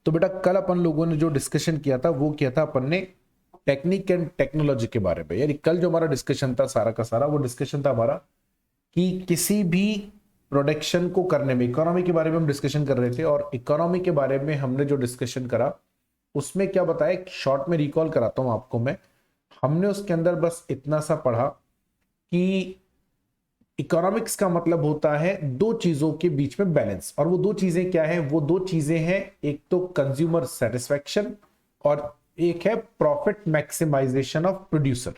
तो बेटा कल अपन लोगों ने जो डिस्कशन किया था वो किया था अपन ने टेक्निक एंड टेक्नोलॉजी के बारे में। यानी कल जो हमारा डिस्कशन था सारा का सारा वो डिस्कशन था हमारा कि किसी भी प्रोडक्शन को करने में इकोनॉमी के बारे में हम डिस्कशन कर रहे थे, और इकोनॉमी के बारे में हमने जो डिस्कशन करा उसमें क्या बताया, शॉर्ट में रिकॉल कराता हूं आपको मैं। हमने उसके अंदर बस इतना सा पढ़ा कि इकोनॉमिक्स का मतलब होता है दो चीजों के बीच में बैलेंस, और वो दो चीजें क्या है, वो दो चीजें हैं, एक तो कंज्यूमर सेटिस्फैक्शन और एक है प्रॉफिट मैक्सिमाइजेशन ऑफ प्रोड्यूसर।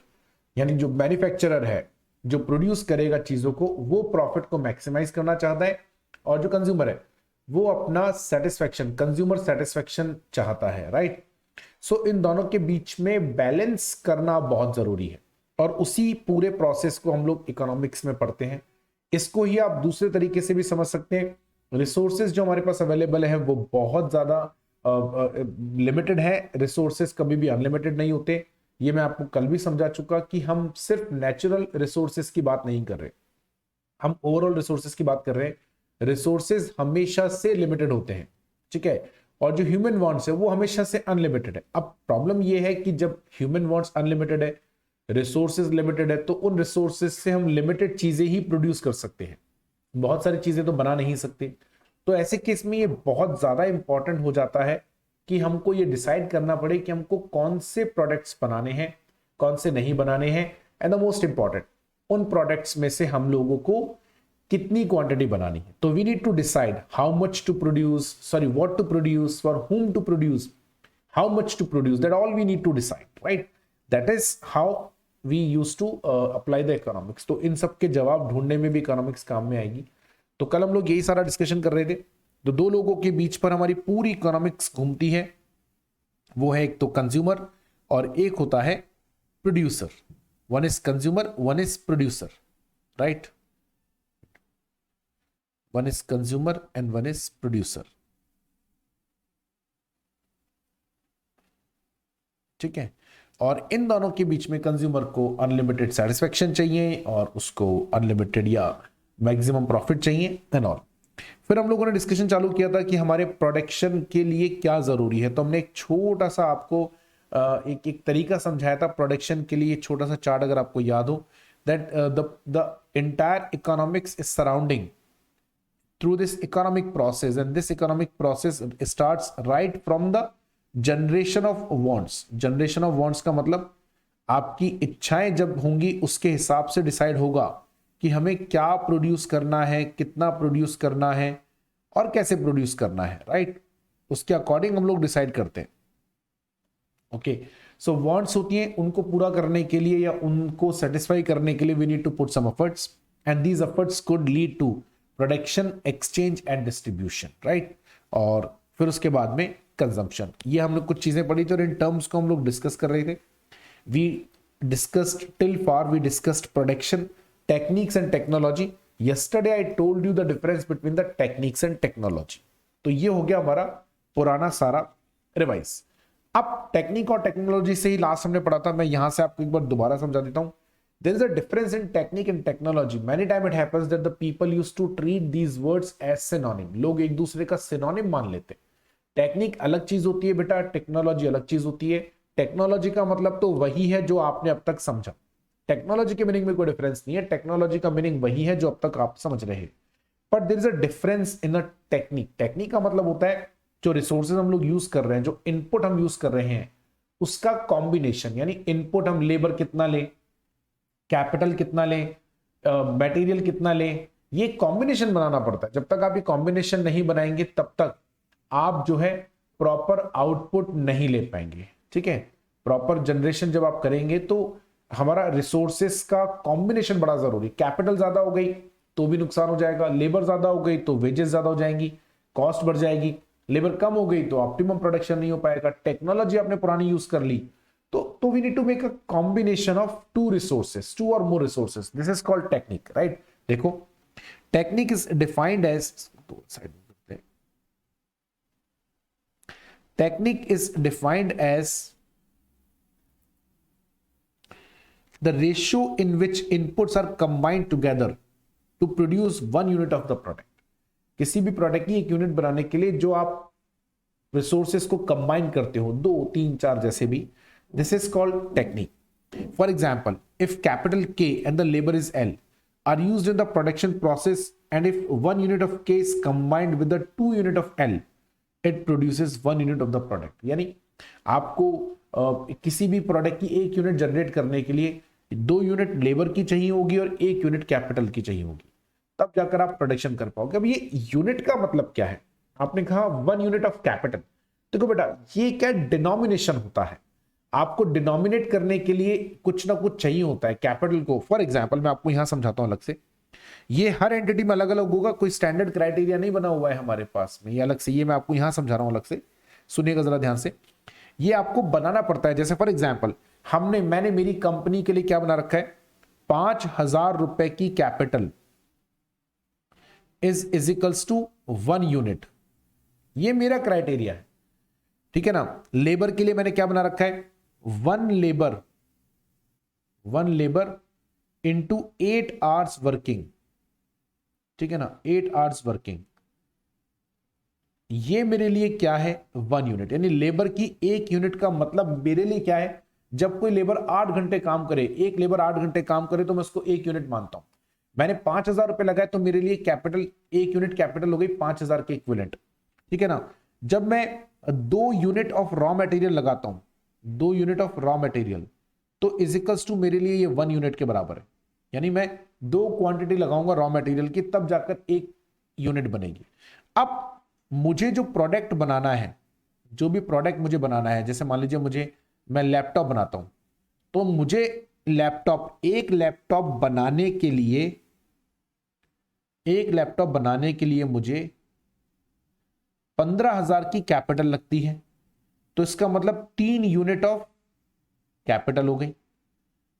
यानी जो मैन्युफैक्चरर है जो प्रोड्यूस करेगा चीजों को वो प्रॉफिट को मैक्सिमाइज करना चाहता है, और जो कंज्यूमर है वो अपना सेटिस्फैक्शन कंज्यूमर सेटिस्फैक्शन चाहता है, राइट। सो इन दोनों के बीच में बैलेंस करना बहुत जरूरी है, और उसी पूरे प्रोसेस को हम लोग इकोनॉमिक्स में पढ़ते हैं। इसको ही आप दूसरे तरीके से भी समझ सकते हैं, रिसोर्सेज जो हमारे पास अवेलेबल है वो बहुत ज्यादा लिमिटेड है, रिसोर्सेज कभी भी अनलिमिटेड नहीं होते। ये मैं आपको कल भी समझा चुका कि हम सिर्फ नेचुरल रिसोर्सेज की बात नहीं कर रहे, हम ओवरऑल रिसोर्सेज की बात कर रहे हैं। रिसोर्सेज हमेशा से लिमिटेड होते हैं, ठीक है, और जो ह्यूमन वांट्स है वो हमेशा से अनलिमिटेड है। अब प्रॉब्लम ये है कि जब ह्यूमन वांट्स अनलिमिटेड है, रिसोर्सेज लिमिटेड है, तो उन रिसोर्सेज से हम लिमिटेड चीजें ही प्रोड्यूस कर सकते हैं, बहुत सारी चीजें तो बना नहीं सकते। तो ऐसे केस में ये बहुत ज्यादा इंपॉर्टेंट हो जाता है कि हमको ये डिसाइड करना पड़े कि हमको कौन से प्रोडक्ट्स बनाने हैं, कौन से नहीं बनाने हैं, एंड द मोस्ट इंपॉर्टेंट उन प्रोडक्ट्स में से हम लोगों को कितनी क्वांटिटी बनानी है। तो we need to decide how much to produce, sorry what to produce, for whom to produce, how much to produce, that all we need to decide, right. That is how we use to apply the economics. तो इन सब के जवाब ढूंढने में भी economics काम में आएगी। तो कल हम लोग यही सारा डिस्कशन कर रहे थे। तो दो लोगों के बीच पर हमारी पूरी इकोनॉमिक्स घूमती है, वो है एक तो कंज्यूमर और एक होता है producer. One is consumer, one is producer, right. One is consumer and one is producer, ठीक है। और इन दोनों के बीच में कंज्यूमर को अनलिमिटेड सेटिस्फेक्शन चाहिए और उसको अनलिमिटेड या मैक्सिमम प्रॉफिट चाहिए एंड ऑल। फिर हम लोगों ने डिस्कशन चालू किया था कि हमारे प्रोडक्शन के लिए क्या जरूरी है। तो हमने एक छोटा सा आपको एक एक तरीका समझाया था प्रोडक्शन के लिए, छोटा सा चार्ट अगर आपको याद हो, that the entire economics is surrounding through this economic process, and this economic process starts right from the generation of wants। generation of wants का मतलब आपकी इच्छाएं जब होंगी उसके हिसाब से डिसाइड होगा कि हमें क्या प्रोड्यूस करना है, कितना प्रोड्यूस करना है और कैसे प्रोड्यूस करना है, राइट। उसके अकॉर्डिंग हम लोग डिसाइड करते हैं। ओके, सो वांट्स होती हैं, उनको पूरा करने के लिए या उनको सेटिस्फाई करने के लिए we need to put some efforts, and these efforts could lead to production, exchange and distribution, right. और फिर उसके बाद में कंजम्पशन। ये हम लोग कुछ चीजें पढ़ी थी और इन टर्म्स को हम लोग डिस्कस कर रहे थे। We discussed till far we discussed production, techniques and technology. Yesterday I told you the difference between the techniques and technology. तो ये हो गया हमारा पुराना सारा रिवाइज। अब टेक्निक और टेक्नोलॉजी से ही लास्ट हमने पढ़ा था, मैं यहां से आपको एक बार दोबारा समझा देता हूं। There is a difference in technique and technology. Many times it happens that the people used to treat these words as synonym. लोग एक दूसरे का synonym मान लेते हैं। टेक्निक अलग चीज होती है बेटा, टेक्नोलॉजी अलग चीज होती है। टेक्नोलॉजी का मतलब तो वही है जो आपने अब तक समझा, टेक्नोलॉजी के मीनिंग में कोई डिफरेंस नहीं है। टेक्नोलॉजी का मीनिंग वही है जो अब तक आप समझ रहे हैं, but there is a difference in a technique. Technique का मतलब होता है जो रिसोर्सेज हम लोग यूज कर रहे हैं, जो इनपुट हम यूज कर रहे हैं, उसका कॉम्बिनेशन। यानी इनपुट हम लेबर कितना लें, कैपिटल कितना लें, मटेरियल कितना लें, ये कॉम्बिनेशन बनाना पड़ता है। जब तक आप ये कॉम्बिनेशन नहीं बनाएंगे तब तक आप जो है प्रॉपर आउटपुट नहीं ले पाएंगे, ठीक है। प्रॉपर जनरेशन जब आप करेंगे तो हमारा रिसोर्सेस का कॉम्बिनेशन बड़ा जरूरी। कैपिटल ज्यादा हो गई तो भी नुकसान हो जाएगा, लेबर ज्यादा हो गई तो वेजेस ज्यादा हो जाएंगी, कॉस्ट बढ़ जाएगी। लेबर कम हो गई तो ऑप्टिमम प्रोडक्शन नहीं हो पाएगा। टेक्नोलॉजी आपने पुरानी यूज कर ली तो we need to make a combination of two resources, two or more resources. This is called technique, right? देखो, technique is defined as technique is defined as the ratio in which inputs are combined together to produce one unit of the product. किसी भी product की एक unit बनाने के लिए जो आप रिसोर्सेस को कंबाइन करते हो, 2 3 4 जैसे भी, this is called technique. For example, if capital K and the labour is L are used in the production process, and if 1 unit of K is combined with the 2 unit of L, it produces 1 unit of the product. यानी आपको किसी भी product की 1 unit generate करने के लिए 2 unit labour की चाहिए होगी और 1 यूनिट कैपिटल की चाहिए होगी, तब जाकर आप प्रोडक्शन कर पाओगे. अब ये यूनिट का मतलब क्या है? आपने कहा 1 यूनिट ऑफ कैपिटल. देखो बेटा, ये क्या डिनोमिनेशन होता है. आपको डिनोमिनेट करने के लिए कुछ ना कुछ चाहिए होता है कैपिटल को. फॉर एग्जांपल मैं आपको यहां समझाता हूं अलग से. ये हर एंटिटी में अलग अलग होगा, कोई स्टैंडर्ड क्राइटेरिया नहीं बना हुआ है हमारे पास में, ये अलग से, ये मैं आपको यहां समझा रहा हूं अलग से, सुनिएगा जरा ध्यान से. ये आपको बनाना पड़ता है. जैसे फॉर एग्जाम्पल मैंने मेरी कंपनी के लिए क्या बना रखा है, 5,000 रुपए की capital is equals to 1 unit. ये मेरा क्राइटेरिया है, ठीक है ना. लेबर के लिए मैंने क्या बना रखा है, 1 लेबर इंटू 8 आवर्स वर्किंग, ठीक है ना, 8 आवर्स वर्किंग. ये मेरे लिए क्या है, 1 यूनिट. यानी लेबर की 1 यूनिट का मतलब मेरे लिए क्या है, जब कोई लेबर 8 घंटे काम करे, एक लेबर 8 घंटे काम करे तो मैं उसको 1 यूनिट मानता हूं. मैंने 5,000 रुपए लगाए तो मेरे लिए कैपिटल, 1 यूनिट कैपिटल हो गई 5,000 के इक्विवेलेंट, ठीक है ना. जब मैं 2 यूनिट ऑफ रॉ मटेरियल लगाता हूं, 2 यूनिट ऑफ रॉ मटेरियल, तो इजिकल्स टू मेरे लिए ये 1 यूनिट के बराबर है. यानी मैं 2 क्वांटिटी लगाऊंगा रॉ मटेरियल की, तब जाकर 1 यूनिट बनेगी. अब मुझे जो प्रोडक्ट बनाना है, जो भी प्रोडक्ट मुझे बनाना है, जैसे मान लीजिए मैं लैपटॉप बनाता हूं, तो मुझे एक लैपटॉप बनाने के लिए मुझे 15,000 की कैपिटल लगती है. तो इसका मतलब 3 यूनिट ऑफ कैपिटल हो गई,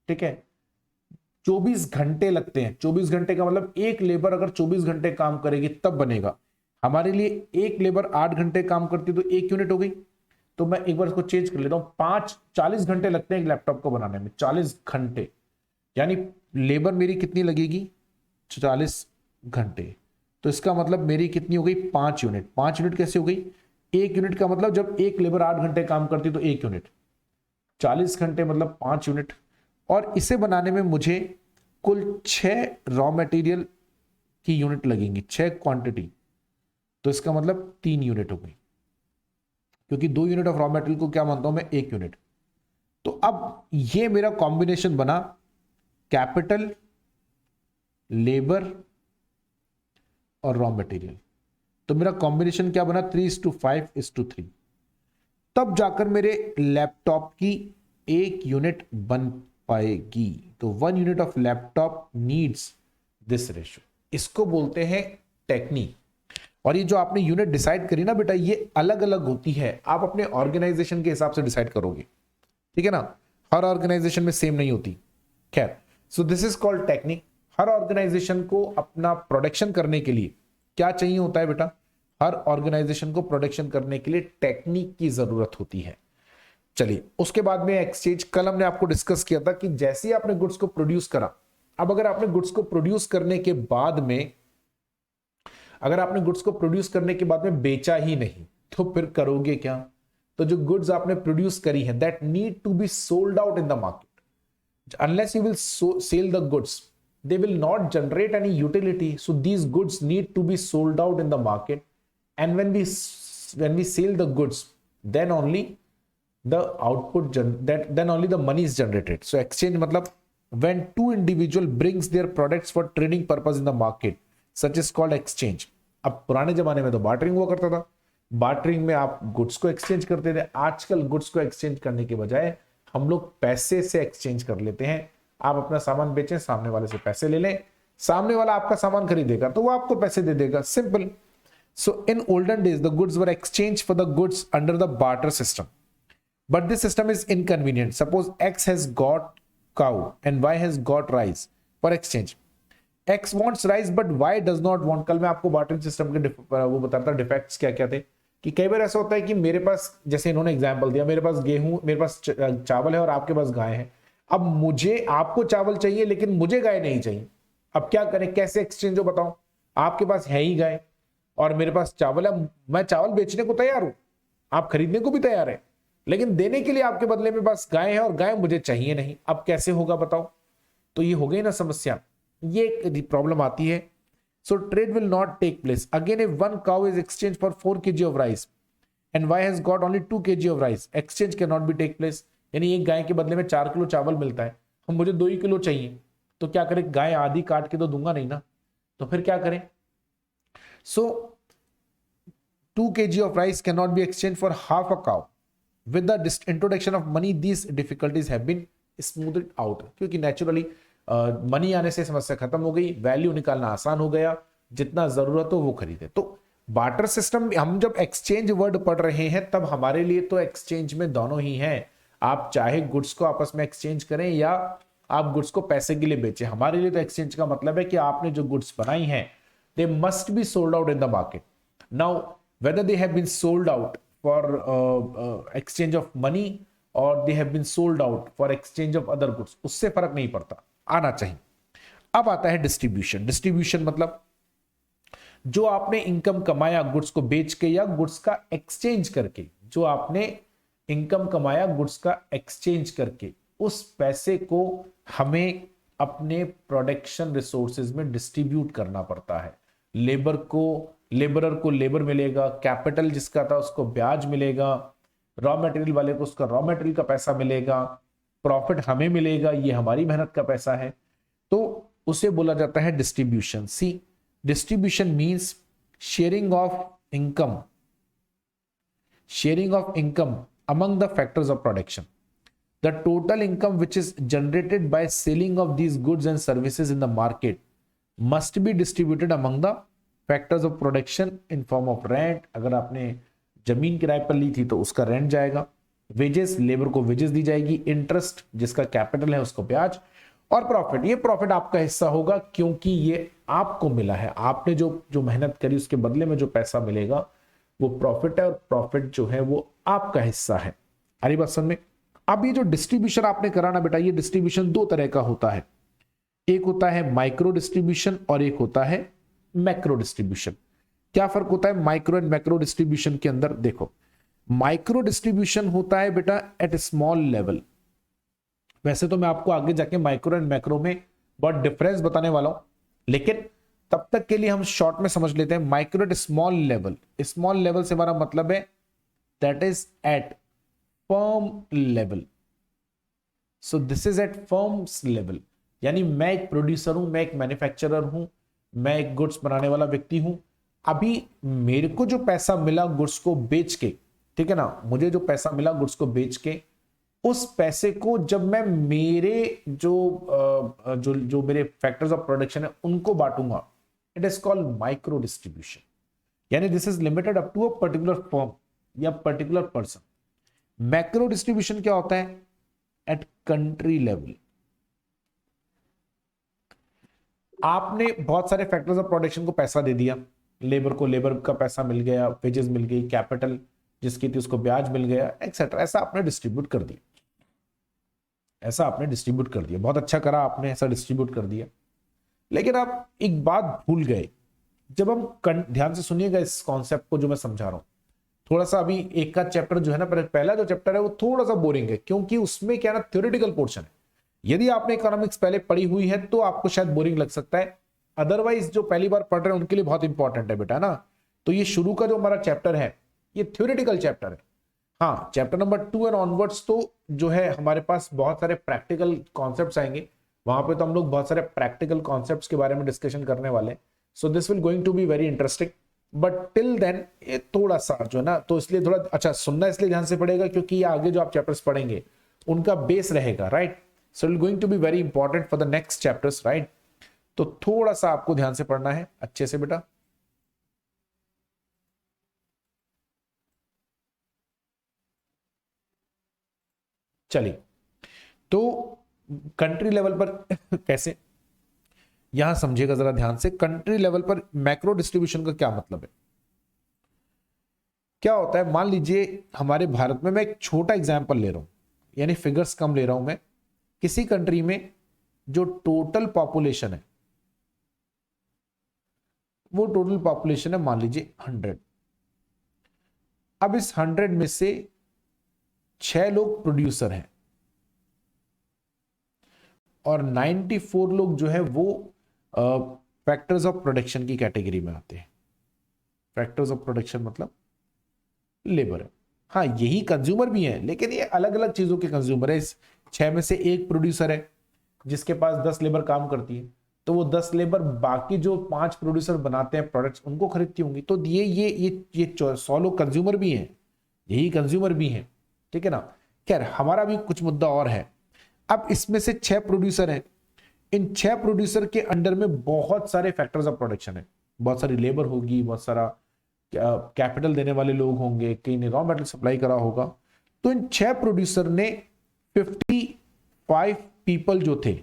ठीक है. 24 घंटे लगते हैं. 24 घंटे का मतलब एक लेबर अगर 24 घंटे काम करेगी तब बनेगा. हमारे लिए एक लेबर 8 घंटे काम करती तो 1 यूनिट हो गई. तो मैं एक बार इसको चेंज कर लेता हूं, 40 घंटे लगते हैं एक लैपटॉप को बनाने में, 40 घंटे. यानी लेबर मेरी कितनी लगेगी, 40 घंटे. तो इसका मतलब मेरी कितनी हो गई, 5 यूनिट. 5 यूनिट कैसे हो गई, 1 यूनिट का मतलब जब एक लेबर 8 घंटे काम करती तो 1 यूनिट, 40 घंटे मतलब 5 यूनिट. और इसे बनाने में मुझे कुल 6 रॉ मटेरियल की यूनिट लगेंगी, 6 क्वांटिटी. तो इसका मतलब 3 यूनिट हो गई, क्योंकि 2 यूनिट ऑफ रॉ मटेरियल को क्या मानता हूं मैं, 1 यूनिट. तो अब ये मेरा कॉम्बिनेशन बना, कैपिटल, लेबर और रॉ मटेरियल. तो मेरा कॉम्बिनेशन क्या बना, 3:5:3. तब जाकर मेरे लैपटॉप की 1 यूनिट बन पाएगी. तो 1 unit of laptop needs this ratio. इसको बोलते हैं टेक्निक. और ये जो आपने यूनिट डिसाइड करी ना बेटा, ये अलग अलग होती है, आप अपने ऑर्गेनाइजेशन के हिसाब से डिसाइड करोगे, ठीक है ना. हर ऑर्गेनाइजेशन में सेम नहीं होती. खैर, so this is called technique. हर ऑर्गेनाइजेशन को अपना प्रोडक्शन करने के लिए क्या चाहिए होता है बेटा, हर ऑर्गेनाइजेशन को प्रोडक्शन करने के लिए टेक्निक की जरूरत होती है. चलिए, उसके बाद में एक्सचेंज. कल हमने आपको डिस्कस किया था कि जैसे ही आपने गुड्स को प्रोड्यूस करा, अब अगर आपने गुड्स को प्रोड्यूस करने के बाद में, अगर आपने गुड्स को प्रोड्यूस करने के बाद में बेचा ही नहीं, तो फिर करोगे क्या. तो जो गुड्स आपने प्रोड्यूस करी है, that need to be sold out in the market. Unless you will sell the goods, they will not generate any utility. So these goods need to be sold out in the market, and when we sell the goods, then only the output then only the money is generated. So exchange matlab when two individual brings their products for trading purpose in the market, such is called exchange. अब पुराने जमाने में तो bartering हुआ करता था, bartering में आप गुड्स को एक्सचेंज करते थे. आजकल गुड्स को एक्सचेंज करने के बजाय हम लोग पैसे से एक्सचेंज कर लेते हैं. आप अपना सामान बेचें, सामने वाले से पैसे ले लें, सामने वाला आपका सामान खरीदेगा तो वो आपको पैसे दे देगा, simple. So in olden days the goods were exchange for the goods under the barter system, but this system is inconvenient. Suppose X has got cow and Y has got rice for exchange. X wants rice but Y does not want. कल मैं आपको bartering system के वो बताता था defects क्या क्या थे, कि कई बार ऐसा होता है कि मेरे पास, जैसे इन्होंने एग्जांपल दिया, मेरे पास गेहूं, मेरे पास चावल है और आपके पास गाय है. अब मुझे, आपको चावल चाहिए लेकिन मुझे गाय नहीं चाहिए. अब क्या करें, कैसे एक्सचेंज हो बताओ. आपके पास है ही गाय और मेरे पास चावल है, मैं चावल बेचने को तैयार हूं, आप खरीदने को भी तैयार है, लेकिन देने के लिए आपके बदले में बस गाय है और गाय मुझे चाहिए नहीं। अब कैसे होगा बताओ? तो ये हो गई ना समस्या, ये एक प्रॉब्लम आती है। So trade will not take place again if one cow is exchange for 4 kg of rice and Y has got only 2 kg of rice, exchange can not be take place. यानी एक गाय के बदले में 4 kilo चावल मिलता है, हम मुझे 2 ही किलो चाहिए, तो क्या करें? गाय आधी काट के तो दूंगा नहीं ना, तो फिर क्या करें? सो 2 kg of rice cannot be exchanged for half a cow. With the introduction of money, these difficulties have been smoothed out. क्योंकि नेचुरली मनी आने से समस्या खत्म हो गई, वैल्यू निकालना आसान हो गया, जितना जरूरत हो वो खरीदे। तो बार्टर सिस्टम, हम जब एक्सचेंज वर्ड पढ़ रहे हैं तब हमारे लिए तो एक्सचेंज में दोनों ही हैं। आप चाहे गुड्स को आपस में एक्सचेंज करें या आप गुड्स को पैसे के लिए बेचें, हमारे लिए तो एक्सचेंज का मतलब है कि आपने जो गुड्स बनाई हैं they must be sold out in the market. Now whether they have been sold out for exchange of money or they have been sold out for exchange of other goods, उससे फर्क नहीं पड़ता, आना चाहिए। अब आता है डिस्ट्रीब्यूशन। डिस्ट्रीब्यूशन मतलब जो आपने इनकम कमाया गुड्स को बेच के या गुड्स का एक्सचेंज करके, जो आपने इनकम कमाया गुड्स का एक्सचेंज करके, उस पैसे को हमें अपने प्रोडक्शन रिसोर्सेज में डिस्ट्रीब्यूट करना पड़ता है। लेबरर को लेबर मिलेगा, कैपिटल जिसका था उसको ब्याज मिलेगा, रॉ मटेरियल वाले को उसका रॉ मटेरियल का पैसा मिलेगा, प्रॉफिट हमें मिलेगा, ये हमारी मेहनत का पैसा है, तो उसे बोला जाता है distribution. See, distribution means sharing of income among the factors of production. The total income which is generated by selling of these goods and services in the market must be distributed among the factors of production in form of rent. अगर आपने जमीन किराए पर ली थी तो उसका rent जाएगा, wages, labour को वेजेस दी जाएगी, इंटरेस्ट जिसका कैपिटल है उसको ब्याज, और प्रॉफिट, ये प्रॉफिट आपका हिस्सा होगा क्योंकि ये आपको मिला है। आपने जो मेहनत करी उसके बदले में जो पैसा मिलेगा वो प्रॉफिट है, और प्रॉफिट जो है वो आपका हिस्सा है। हरी बात समझ में? अब ये जो डिस्ट्रीब्यूशन आपने करा ना बेटा, ये डिस्ट्रीब्यूशन दो तरह का होता है, एक होता है माइक्रो डिस्ट्रीब्यूशन और एक होता है मैक्रो डिस्ट्रीब्यूशन। क्या फर्क होता है माइक्रो एंड मैक्रो डिस्ट्रीब्यूशन के अंदर? देखो, माइक्रो डिस्ट्रीब्यूशन होता है बेटा एट स्मॉल लेवल। वैसे तो मैं आपको आगे जाके माइक्रो एंड मैक्रो में बहुत डिफरेंस बताने वाला हूं, लेकिन तब तक के लिए हम शॉर्ट में समझ लेते हैं। Micro at small level, small level से हमारा मतलब है that is at firm level. So this is at firms level, यानी मैं एक प्रोड्यूसर हूं, मैं एक मैन्युफैक्चरर हूं, मैं एक गुड्स बनाने वाला व्यक्ति हूं। अभी मेरे को जो पैसा मिला गुड्स को बेच के, ठीक है ना, मुझे जो पैसा मिला गुड्स को बेच के, उस पैसे को जब मैं मेरे जो मेरे फैक्टर्स ऑफ प्रोडक्शन है उनको बांटूंगा, it is called micro distribution. यानी this is limited up to a particular firm या पर्टिकुलर पर्सन। मैक्रो डिस्ट्रीब्यूशन क्या होता है? At country level. आपने बहुत सारे फैक्टर्स ऑफ प्रोडक्शन को पैसा दे दिया, लेबर को लेबर का पैसा मिल गया, वेजेस मिल गई, कैपिटल जिसकी थी उसको ब्याज मिल गया, एक्सेट्रा। ऐसा आपने डिस्ट्रीब्यूट कर दिया, बहुत अच्छा करा आपने, ऐसा डिस्ट्रीब्यूट कर दिया। लेकिन आप एक बात भूल गए, जब हम ध्यान से सुनिएगा इस कॉन्सेप्ट को जो मैं समझा रहा हूं, थोड़ा सा अभी एक का चैप्टर जो है ना, पहला जो चैप्टर है वो थोड़ा सा बोरिंग है, क्योंकि उसमें क्या ना थ्योरेटिकल पोर्शन है। यदि आपने इकोनॉमिक्स पहले पढ़ी हुई है तो आपको शायद बोरिंग लग सकता है, अदरवाइज जो पहली बार पढ़ रहे हैं उनके लिए बहुत इंपॉर्टेंट है बेटा ना। तो ये शुरू का जो हमारा चैप्टर है ये थ्योरेटिकल चैप्टर है। हाँ, चैप्टर नंबर 2 एंड ऑनवर्ड्स तो जो है हमारे पास बहुत सारे प्रैक्टिकल कॉन्सेप्ट्स आएंगे, वहां पे तो हम लोग बहुत सारे प्रैक्टिकल कॉन्सेप्ट्स के बारे में डिस्कशन करने वाले। So this will going to be very interesting, but till then ये थोड़ा सा जो है ना, तो इसलिए थोड़ा अच्छा सुनना इसलिए ध्यान से पड़ेगा क्योंकि ये आगे जो आप चैप्टर्स पढ़ेंगे उनका बेस रहेगा, right. So it going to be very important for the next chapters, right. तो थोड़ा सा आपको ध्यान से पढ़ना है अच्छे से बेटा। चलिए, तो कंट्री लेवल पर कैसे, यहां समझिएगा जरा ध्यान से। कंट्री लेवल पर मैक्रो डिस्ट्रीब्यूशन का क्या मतलब है? क्या होता है, मान लीजिए हमारे भारत में, मैं एक छोटा एग्जांपल ले रहा हूं, यानी फिगर्स कम ले रहा हूं मैं। किसी कंट्री में जो टोटल पॉपुलेशन है, वो टोटल पॉपुलेशन है मान लीजिए 100। अब इस 100 में से 6 लोग प्रोड्यूसर हैं और 94 लोग जो है वो फैक्टर्स ऑफ प्रोडक्शन की कैटेगरी में आते हैं। फैक्टर्स ऑफ प्रोडक्शन मतलब लेबर है। हाँ, यही कंज्यूमर भी हैं, लेकिन ये अलग अलग चीजों के कंज्यूमर है। इस 6 में से एक प्रोड्यूसर है जिसके पास 10 लेबर काम करती है, तो वो 10 लेबर बाकी जो 5 प्रोड्यूसर बनाते हैं प्रोडक्ट्स उनको खरीदती होंगी। तो ये 100 लोग कंज्यूमर भी हैं, यही कंज्यूमर भी हैं, ठीक है ना। खैर, हमारा भी कुछ मुद्दा और है। अब इसमें से 6 प्रोड्यूसर हैं। इन 6 प्रोड्यूसर के अंडर में बहुत सारे फैक्टर्स ऑफ प्रोडक्शन है, बहुत सारी लेबर होगी, बहुत सारा कैपिटल देने वाले लोग होंगे, कहीं ने रॉ मेटेरियल सप्लाई करा होगा। तो इन 6 प्रोड्यूसर ने 55 पीपल जो थे,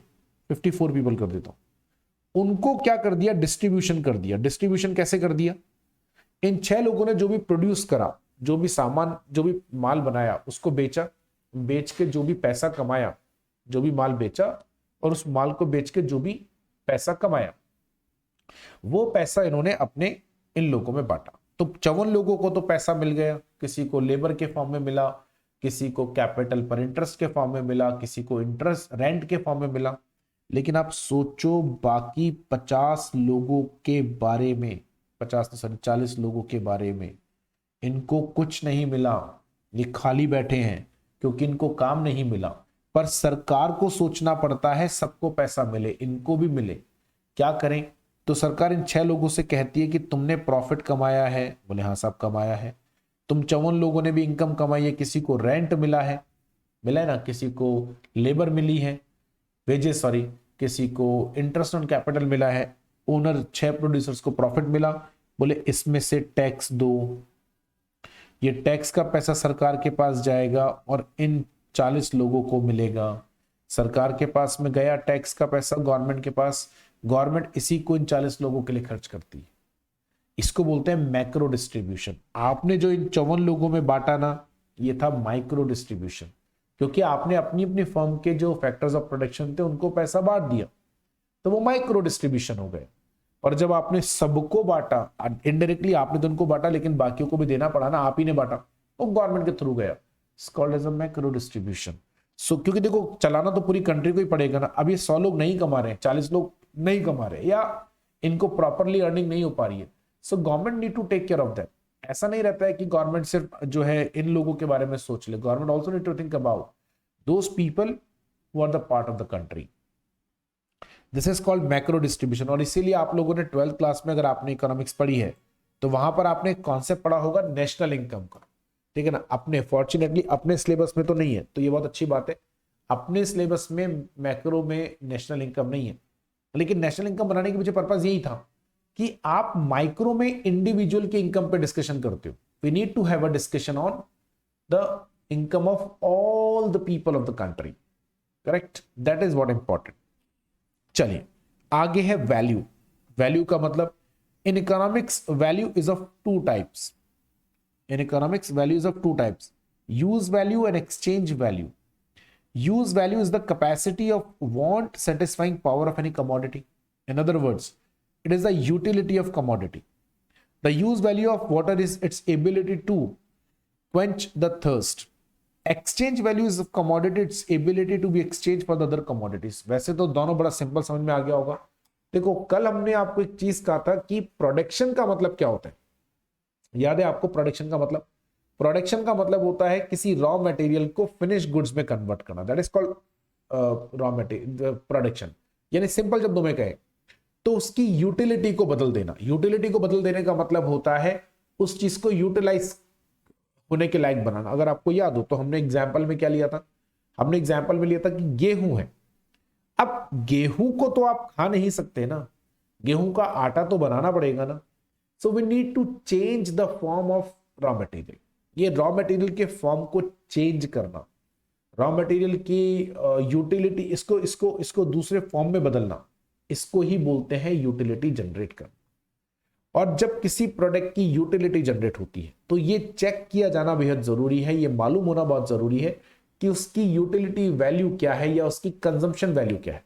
54 पीपल कर देता हूं, उनको क्या कर दिया, डिस्ट्रीब्यूशन कर दिया। डिस्ट्रीब्यूशन कैसे कर दिया, इन 6 लोगों ने जो भी प्रोड्यूस करा, जो भी सामान, जो भी माल बनाया, उसको बेचा, बेच के जो भी पैसा कमाया, जो भी माल बेचा और उस माल को बेच के जो भी पैसा कमाया, वो पैसा इन्होंने अपने इन लोगों में बांटा। तो 54 लोगों को तो पैसा मिल गया, किसी को लेबर के फॉर्म में मिला, किसी को कैपिटल पर इंटरेस्ट के फॉर्म में मिला, किसी को इंटरेस्ट रेंट के फॉर्म में मिला। लेकिन आप सोचो बाकी 50 लोगों के बारे में, 40 लोगों के बारे में इनको कुछ नहीं मिला, ये खाली बैठे हैं क्योंकि इनको काम नहीं मिला। पर सरकार को सोचना पड़ता है सबको पैसा मिले, इनको भी मिले। क्या करें, तो सरकार इन 6 लोगों से कहती है कि तुमने प्रॉफिट कमाया है, बोले हाँ साहब कमाया है। तुम 54 लोगों ने भी इनकम कमाई है, किसी को रेंट मिला है ना, किसी को लेबर मिली है, वेजेस सॉरी, किसी को इंटरेस्ट ऑन कैपिटल मिला है, ओनर 6 प्रोड्यूसर्स को प्रॉफिट मिला, बोले इसमें से टैक्स दो। ये टैक्स का पैसा सरकार के पास जाएगा और इन 40 लोगों को मिलेगा। सरकार के पास में गया टैक्स का पैसा गवर्नमेंट के पास, गवर्नमेंट इसी को इन 40 लोगों के लिए खर्च करती है। इसको बोलते हैं मैक्रो डिस्ट्रीब्यूशन। आपने जो इन 54 लोगों में बांटा ना, ये था माइक्रो डिस्ट्रीब्यूशन, क्योंकि आपने अपनी अपनी फर्म के जो फैक्टर्स ऑफ प्रोडक्शन थे उनको पैसा बांट दिया, तो वो माइक्रो डिस्ट्रीब्यूशन हो गए। और जब आपने सबको बांटा, इनडायरेक्टली आपने तो उनको बांटा लेकिन बाकियों को भी देना पड़ा ना, आप ही ने बांटा, वो गवर्नमेंट के थ्रू गया, called as a macro distribution. So क्योंकि देखो चलाना तो पूरी कंट्री को ही पड़ेगा ना। अब ये 100 लोग नहीं कमा रहे हैं, 40 लोग नहीं कमा रहे, या इनको प्रॉपरली अर्निंग नहीं हो पा रही है, so government need to take care of that. ऐसा नहीं रहता है कि गवर्नमेंट सिर्फ जो है इन लोगों के बारे में सोच ले, government also need to think about those people who are the part of the country. This is called macro distribution. और इसीलिए आप लोगों ने 12th क्लास में अगर आपने इकोनॉमिक्स पढ़ी है तो वहां पर आपने कॉन्सेप्ट पढ़ा होगा नेशनल इनकम का, ठीक है ना। अपने फॉर्चुनेटली अपने सिलेबस में तो नहीं है, तो ये बहुत अच्छी बात है, अपने सिलेबस में मैक्रो में नेशनल इनकम नहीं है। लेकिन नेशनल इनकम बनाने के पीछे पर्पस यही था कि आप माइक्रो में इंडिविजुअल के इनकम पे डिस्कशन करते हो। We need to have a discussion on the income of all the people of the country, correct, that is what important. चलिए आगे है वैल्यू। वैल्यू का मतलब in economics value is of two types. In economics value is of two types, use value and exchange value. use value is the capacity of want satisfying power of any commodity. In other words, it is the utility of commodity. The use value of water is its ability to quench the thirst. Exchange value is of commodity, its ability to be exchanged for the other commodities. वैसे तो दोनों बड़ा simple समझ में आ गया होगा। देखो कल हमने आपको एक चीज कहा था कि प्रोडक्शन का मतलब क्या होता है, याद है आपको? प्रोडक्शन का मतलब होता है किसी रॉ मटेरियल को फिनिश गुड्स में कन्वर्ट करना, that is called raw material production. यानी सिंपल शब्दों में कहें तो उसकी यूटिलिटी को बदल देना। यूटिलिटी को बदल देने का मतलब होता है उस चीज को यूटिलाइज होने के लायक बनाना। अगर आपको याद हो तो हमने एग्जाम्पल में क्या लिया था, हमने एग्जाम्पल में लिया था कि गेहूं है। अब गेहूं को तो आप खा नहीं सकते ना, गेहूं का आटा तो बनाना पड़ेगा ना। So we need to change the form of raw material. ये रॉ मटेरियल के फॉर्म को चेंज करना, रॉ मटेरियल की यूटिलिटी, इसको दूसरे फॉर्म में बदलना, इसको ही बोलते हैं यूटिलिटी जनरेट करना। और जब किसी प्रोडक्ट की यूटिलिटी जनरेट होती है तो ये चेक किया जाना बेहद जरूरी है, ये मालूम होना बहुत जरूरी है कि उसकी यूटिलिटी वैल्यू क्या है या उसकी कंजम्पशन वैल्यू क्या है।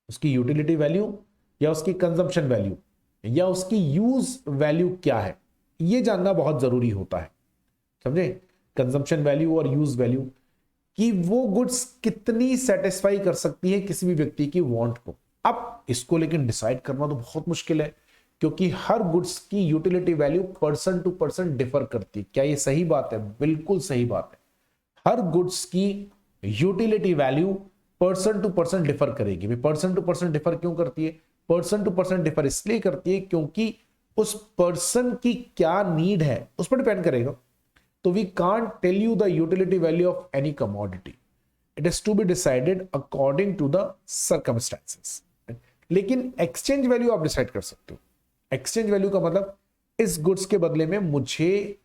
उसकी यूटिलिटी वैल्यू या उसकी कंजम्पशन वैल्यू या उसकी यूज वैल्यू क्या है, ये जानना बहुत जरूरी होता है, समझे, कंजम्पशन वैल्यू और यूज वैल्यू, कि वो गुड्स कितनी सेटिस्फाई कर सकती है किसी भी व्यक्ति की वांट को। अब इसको लेकिन डिसाइड करना तो बहुत मुश्किल है, क्योंकि हर गुड्स की utility value person to person differ करती है। क्या ये सही बात है? बिल्कुल सही बात है। हर गुड्स की utility value person to person differ करेगी। भी पर्सन टू पर्सन डिफर क्यों करती है? पर्सन टू पर्सन डिफर इसलिए करती है क्योंकि उस पर्सन की क्या नीड है उस पर डिपेंड करेगा। तो we can't tell you the utility value of any commodity, it is to be decided according to the circumstances. लेकिन एक्सचेंज वैल्यू आप डिसाइड कर सकते हो। एक्सचेंज वैल्यू का मतलब इस गुड्स के बदले में मुझे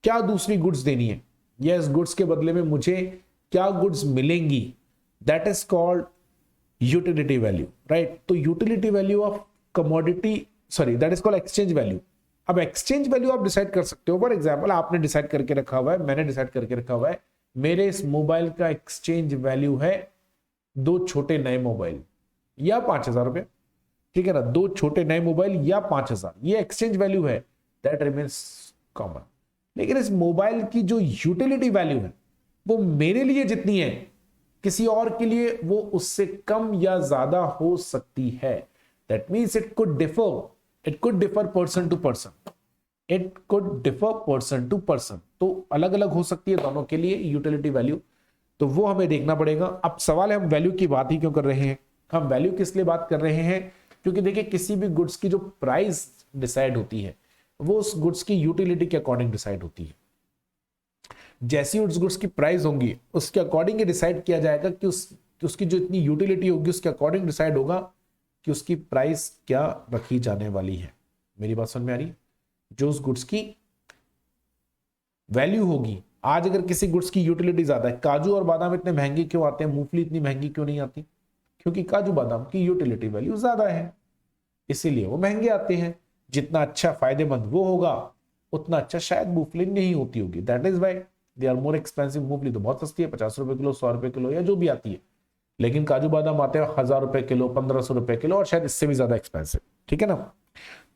क्या दूसरी गुड्स देनी है, या इस गुड्स के बदले में मुझे क्या गुड्स मिलेंगी, that is called utility value, right. तो utility value of commodity, sorry, that is called exchange value. अब एक्सचेंज वैल्यू आप डिसाइड कर सकते हो। फॉर एग्जांपल आपने डिसाइड करके रखा हुआ है, मैंने डिसाइड करके रखा हुआ है, मेरे इस मोबाइल का एक्सचेंज वैल्यू है 2 छोटे नए मोबाइल या 5,000 रुपए, ठीक है ना। 2 छोटे नए मोबाइल या 5,000, ये एक्सचेंज वैल्यू है, दैट रिमेन्स कॉमन। लेकिन इस मोबाइल की जो यूटिलिटी वैल्यू है वो मेरे लिए जितनी है, किसी और के लिए वो उससे कम या ज्यादा हो सकती है। That means it could differ person to person, it could differ person to person. तो अलग अलग हो सकती है दोनों के लिए यूटिलिटी वैल्यू, तो वो हमें देखना पड़ेगा। अब सवाल है हम वैल्यू की बात ही क्यों कर रहे हैं? हम वैल्यू किस लिए बात कर रहे हैं? क्योंकि देखिए किसी भी गुड्स की जो प्राइस डिसाइड होती है वो उस गुड्स की यूटिलिटी के अकॉर्डिंग डिसाइड होती है। जैसी उस गुड्स की प्राइस होंगी उसके अकॉर्डिंग डिसाइड किया जाएगा कि उसकी जो इतनी यूटिलिटी होगी उसके अकॉर्डिंग डिसाइड होगा कि उसकी प्राइस क्या रखी जाने वाली है। मेरी बात समझ में आ रही है? जो उस गुड्स की वैल्यू होगी, आज अगर किसी गुड्स की यूटिलिटी ज्यादा है, काजू और बादाम इतने महंगे क्यों आते हैं, मूंगफली इतनी महंगी क्यों नहीं आती? क्योंकि काजू बादाम की यूटिलिटी वैल्यू ज्यादा है, इसीलिए वो महंगे आते हैं। जितना अच्छा फायदेमंद वो होगा उतना अच्छा शायद मूंगफली नहीं होती होगी, that is why they are more expensive. मूंगफली तो बहुत सस्ती है, 50 रुपए किलो, 100 रुपए किलो या जो भी आती है, लेकिन काजू बादाम आते हैं 1,000 रुपए किलो, 1,500 रुपए किलो और शायद इससे भी ज्यादा एक्सपेंसिव, ठीक है ना।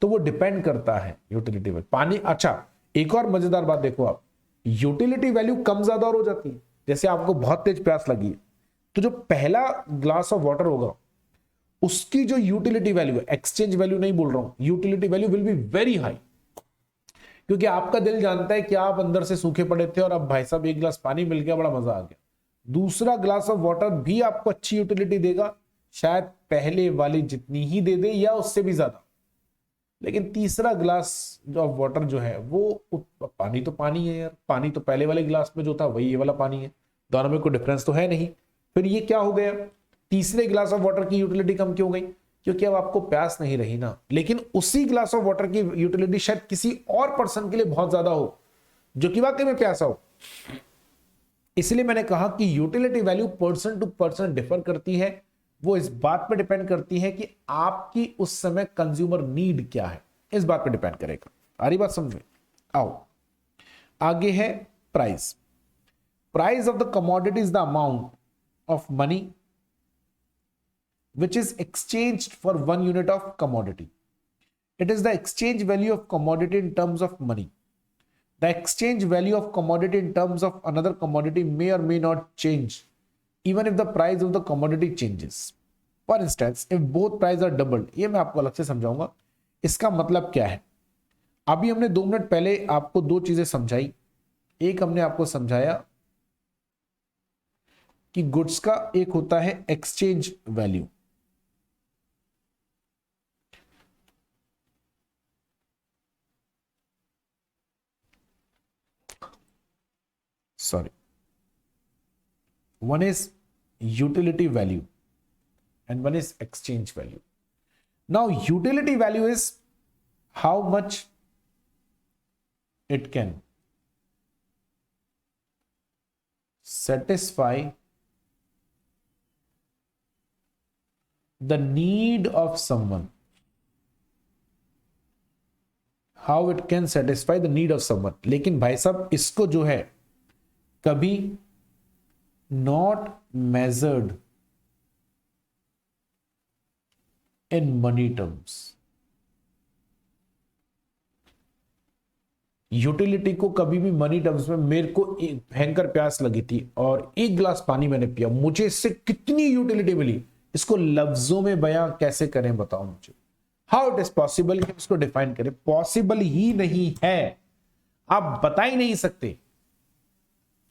तो वो डिपेंड करता है यूटिलिटी वैल्यू। पानी, अच्छा एक और मजेदार बात देखो आप, यूटिलिटी वैल्यू कम ज्यादा और हो जाती है। जैसे आपको बहुत तेज प्यास लगी है, तो जो पहला ग्लास ऑफ वाटर होगा उसकी जो यूटिलिटी वैल्यू है, एक्सचेंज वैल्यू नहीं बोल रहा हूं, utility value will be very high, क्योंकि आपका दिल जानता है कि आप अंदर से सूखे पड़े थे और अब भाई साहब एक गिलास पानी मिल गया, बड़ा मजा आ गया। दूसरा ग्लास ऑफ वाटर भी आपको अच्छी यूटिलिटी देगा, शायद पहले वाली जितनी ही दे दे या उससे भी ज्यादा। लेकिन तीसरा ग्लास ऑफ वाटर जो है वो, पानी तो पानी है यार, पानी तो पहले वाले ग्लास में जो था वही ये वाला पानी है, दोनों में कोई डिफरेंस तो है नहीं। फिर ये क्या हो गया, तीसरे ग्लास ऑफ वाटर की यूटिलिटी कम क्यों हो गई? क्योंकि अब आपको प्यास नहीं रही ना। लेकिन उसी ग्लास ऑफ वाटर की यूटिलिटी शायद किसी और पर्सन के लिए बहुत ज्यादा हो जो कि वाकई में प्यासा हो। इसलिए मैंने कहा कि utility value person to person differ करती है। वो इस बात पर डिपेंड करती है कि आपकी उस समय कंज्यूमर नीड क्या है, इस बात पर डिपेंड करेगा। आ रही बात समझ में? आओ आगे है price. Price of the commodity is the amount of money which is exchanged for 1 unit of commodity. It is the exchange value of commodity in terms of money. The exchange value of commodity in terms of another commodity may or may not change even if the price of the commodity changes. For instance, if both prices are doubled, ये मैं आपको अलग से समझाऊंगा इसका मतलब क्या है। अभी हमने 2 मिनट पहले आपको 2 चीजें समझाई। एक हमने आपको समझाया कि गुड्स का एक होता है exchange value, sorry, one is utility value and one is exchange value. Now utility value is how much it can satisfy the need of someone, how it can satisfy the need of someone। लेकिन भाई साहब इसको जो है कभी not measured in money terms, utility को कभी भी मनी टर्म्स में, मेरे को एक भयंकर प्यास लगी थी और एक गिलास पानी मैंने पिया, मुझे इससे कितनी यूटिलिटी मिली, इसको लफ्जों में बयां कैसे करें बताओ मुझे। हाउ इट इज पॉसिबल कि इसको डिफाइन करें? पॉसिबल ही नहीं है, आप बता ही नहीं सकते,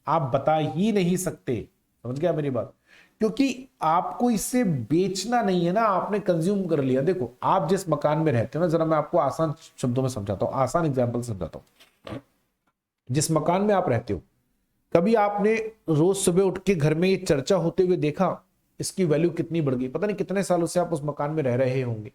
आप बता ही नहीं सकते। समझ गया मेरी बात? क्योंकि आपको इससे बेचना नहीं है ना, आपने कंज्यूम कर लिया। देखो आप जिस मकान में रहते हो ना, जरा मैं आपको आसान शब्दों में समझाता हूं, आसान एग्जांपल समझाता हूं। जिस मकान में आप रहते हो, कभी आपने रोज सुबह उठ के घर में ये चर्चा होते हुए देखा इसकी वैल्यू कितनी बढ़ गई? पता नहीं कितने सालों से आप उस मकान में रह रहे होंगे,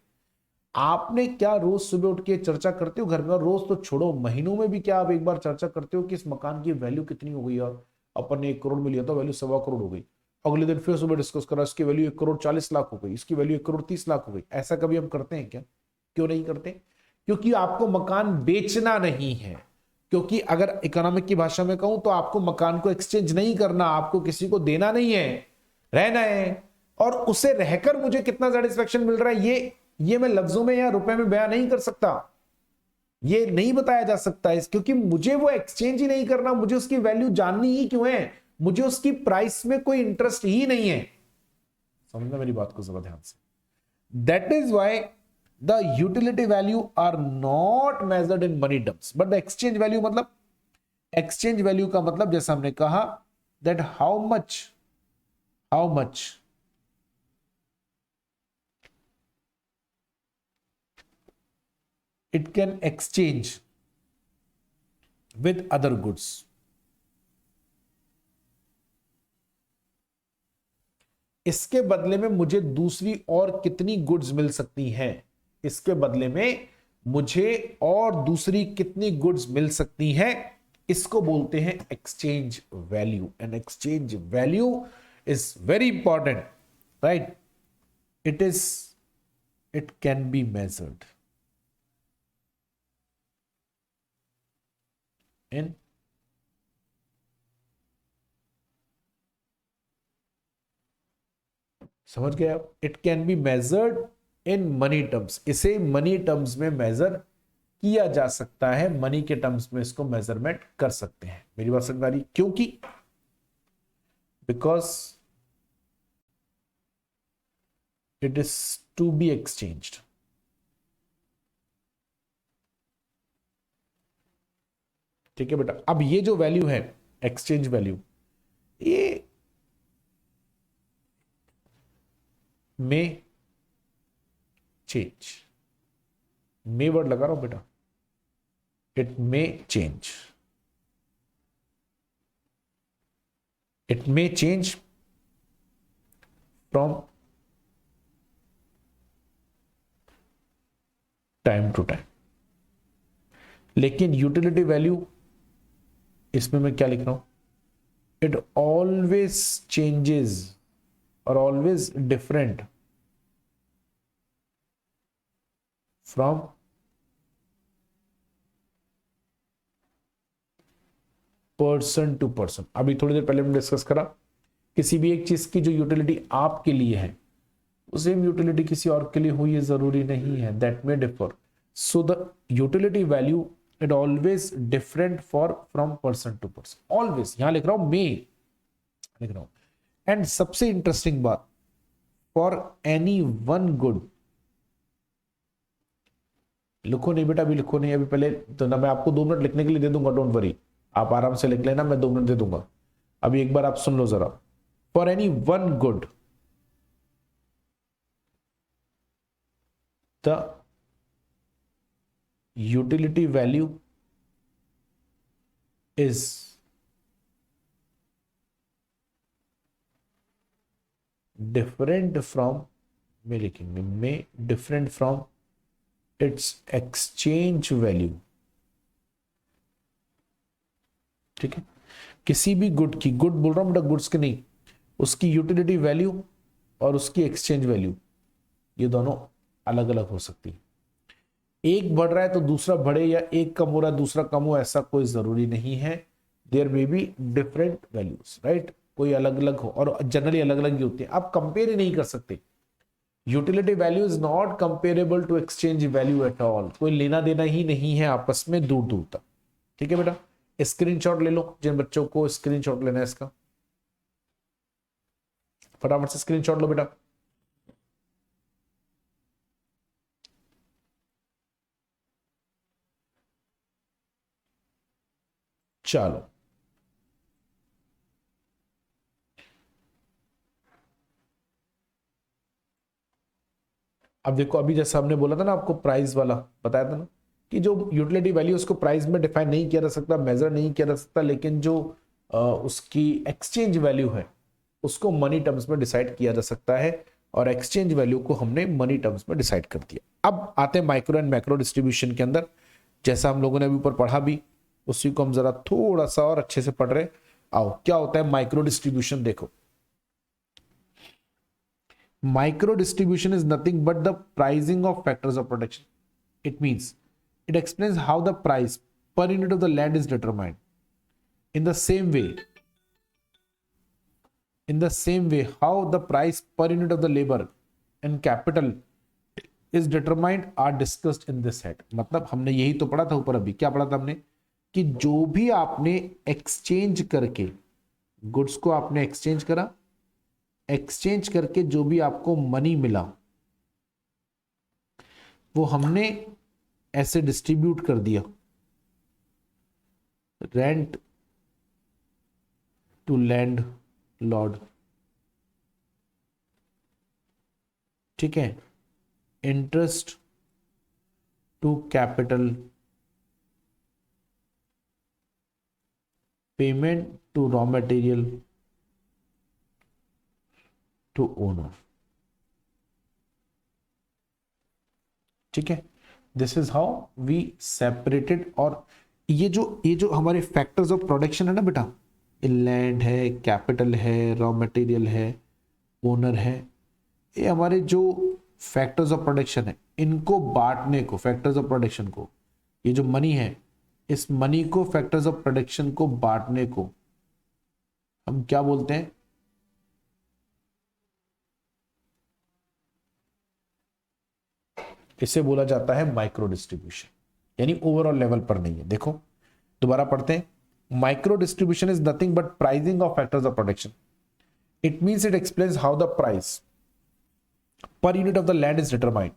आपने क्या रोज सुबह उठ के चर्चा करते हो घर में? और रोज तो छोड़ो, महीनों में भी क्या आप एक बार चर्चा करते हो कि इस मकान की वैल्यू कितनी हो गई यार, अपन ने 1 करोड़ में लिया था, वैल्यू 1.25 करोड़ हो गई। अगले दिन फिर सुबह डिस्कस करा, इसकी वैल्यू 1 करोड़ 40 लाख हो गई, इसकी वैल्यू 1 करोड़ 30 लाख हो गई। ऐसा कभी हम करते हैं क्या? क्यों नहीं करते? क्योंकि आपको मकान बेचना नहीं है। क्योंकि अगर इकोनॉमिक की भाषा में कहूं तो आपको मकान को एक्सचेंज नहीं करना, आपको किसी को देना नहीं है, रहना है। और उसे रहकर मुझे कितना सेटिस्फेक्शन मिल रहा है, ये मैं लफ्जों में या रुपए में बयान नहीं कर सकता, ये नहीं बताया जा सकता है, क्योंकि मुझे वो एक्सचेंज ही नहीं करना, मुझे उसकी वैल्यू जाननी ही क्यों है, मुझे उसकी प्राइस में कोई इंटरेस्ट ही नहीं है। समझना मेरी बात को जरा ध्यान से। That is why the utility value are not measured in money terms, but the exchange value, मतलब एक्सचेंज वैल्यू का मतलब जैसा हमने कहा that how much it can exchange with other goods. इसके बदले में मुझे दूसरी और कितनी गुड्स मिल सकती हैं, इसके बदले में मुझे और दूसरी कितनी गुड्स मिल सकती हैं, इसको बोलते हैं exchange value. And exchange value is very important, right? It can be measured in समझ गए आप? It can be measured in money terms, इसे मनी टर्म्स में मेजर किया जा सकता है, मनी के टर्म्स में इसको मेजरमेंट कर सकते हैं। मेरी बात समझ आ रही? क्योंकि because it is to be exchanged. ठीक है बेटा, अब ये जो वैल्यू है एक्सचेंज वैल्यू, ये में चेंज, मे वर्ड लगा रहा हूं बेटा, it may change, it may change from time to time. लेकिन यूटिलिटी वैल्यू, इसमें मैं क्या लिख रहा हूं, इट ऑलवेज चेंजेस और always different from person to person. अभी थोड़ी देर पहले हमने डिस्कस करा, किसी भी एक चीज की जो यूटिलिटी आपके लिए है, वो सेम यूटिलिटी किसी और के लिए हो ये जरूरी नहीं है, that may differ. So the utility value it always different for from person to person, always. यहां लिख रहा हूं मे, लिख रहा हूं। एंड सबसे इंटरेस्टिंग बात, फॉर एनी वन गुड, लिखो नहीं बेटा, अभी लिखो नहीं, अभी पहले तो ना, मैं आपको 2 मिनट लिखने के लिए दे दूंगा, डोंट वरी, आप आराम से लिख लेना, मैं 2 मिनट दे दूंगा। अभी एक बार आप सुन लो जरा, for any one good the utility value is different from, में लिखेंगे में different from its exchange value. ठीक है, किसी भी गुड की, गुड बोल रहा हूं बेटा, गुड्स की नहीं, उसकी यूटिलिटी वैल्यू और उसकी एक्सचेंज वैल्यू, ये दोनों अलग अलग हो सकती है। एक बढ़ रहा है तो दूसरा बढ़े, या एक कम हो रहा है दूसरा कम हो, ऐसा कोई जरूरी नहीं है। There may be different values, right? कोई अलग अलग हो, और जनरली अलग अलग ही होती है, आप कंपेयर ही नहीं कर सकते। Utility value is not comparable to exchange value at all, कोई लेना देना ही नहीं है आपस में दूर दूर तक। ठीक है बेटा, स्क्रीनशॉट ले लो जिन बच्चों को स्क्रीनशॉट लेना है इसका, फटाफट से स्क्रीनशॉट लो बेटा। चलो अब देखो, अभी जैसा हमने बोला था ना आपको, प्राइस वाला बताया था ना कि जो यूटिलिटी वैल्यू उसको प्राइस में डिफाइन नहीं किया जा सकता, मेजर नहीं किया जा सकता, लेकिन जो उसकी एक्सचेंज वैल्यू है उसको मनी टर्म्स में डिसाइड किया जा सकता है, और एक्सचेंज वैल्यू को हमने मनी टर्म्स में डिसाइड कर दिया। अब आते हैं माइक्रो एंड मैक्रो डिस्ट्रीब्यूशन के अंदर, जैसा हम लोगों ने अभी ऊपर पढ़ा भी उसी को हम जरा थोड़ा सा और अच्छे से पढ़ रहे। आओ, क्या होता है माइक्रो डिस्ट्रीब्यूशन, देखो micro distribution is nothing but the pricing of factors of production. It means it explains how the price per unit of the land is determined. In the same way, how the price per unit of the labor and capital is determined are discussed in this head. मतलब हमने यही तो पढ़ा था ऊपर, अभी क्या पढ़ा था हमने कि जो भी आपने एक्सचेंज करके गुड्स को आपने एक्सचेंज करा, एक्सचेंज करके जो भी आपको मनी मिला वो हमने ऐसे डिस्ट्रीब्यूट कर दिया, रेंट टू लैंड लॉर्ड, ठीक है, interest to capital, payment to raw material to owner, ठीक है। This is how we separated. और ये जो हमारे फैक्टर्स ऑफ प्रोडक्शन है ना बेटा, लैंड है, कैपिटल है, रॉ मटेरियल है, ओनर है, ये हमारे जो फैक्टर्स ऑफ प्रोडक्शन है, इनको बांटने को, फैक्टर्स ऑफ प्रोडक्शन को, ये जो मनी है इस मनी को, फैक्टर्स ऑफ प्रोडक्शन को बांटने को हम क्या बोलते हैं, इसे बोला जाता है माइक्रो डिस्ट्रीब्यूशन, यानी ओवरऑल लेवल पर नहीं है। देखो दोबारा पढ़ते हैं, micro distribution is nothing but pricing of factors of production. It means it explains how the price per unit of the land is determined.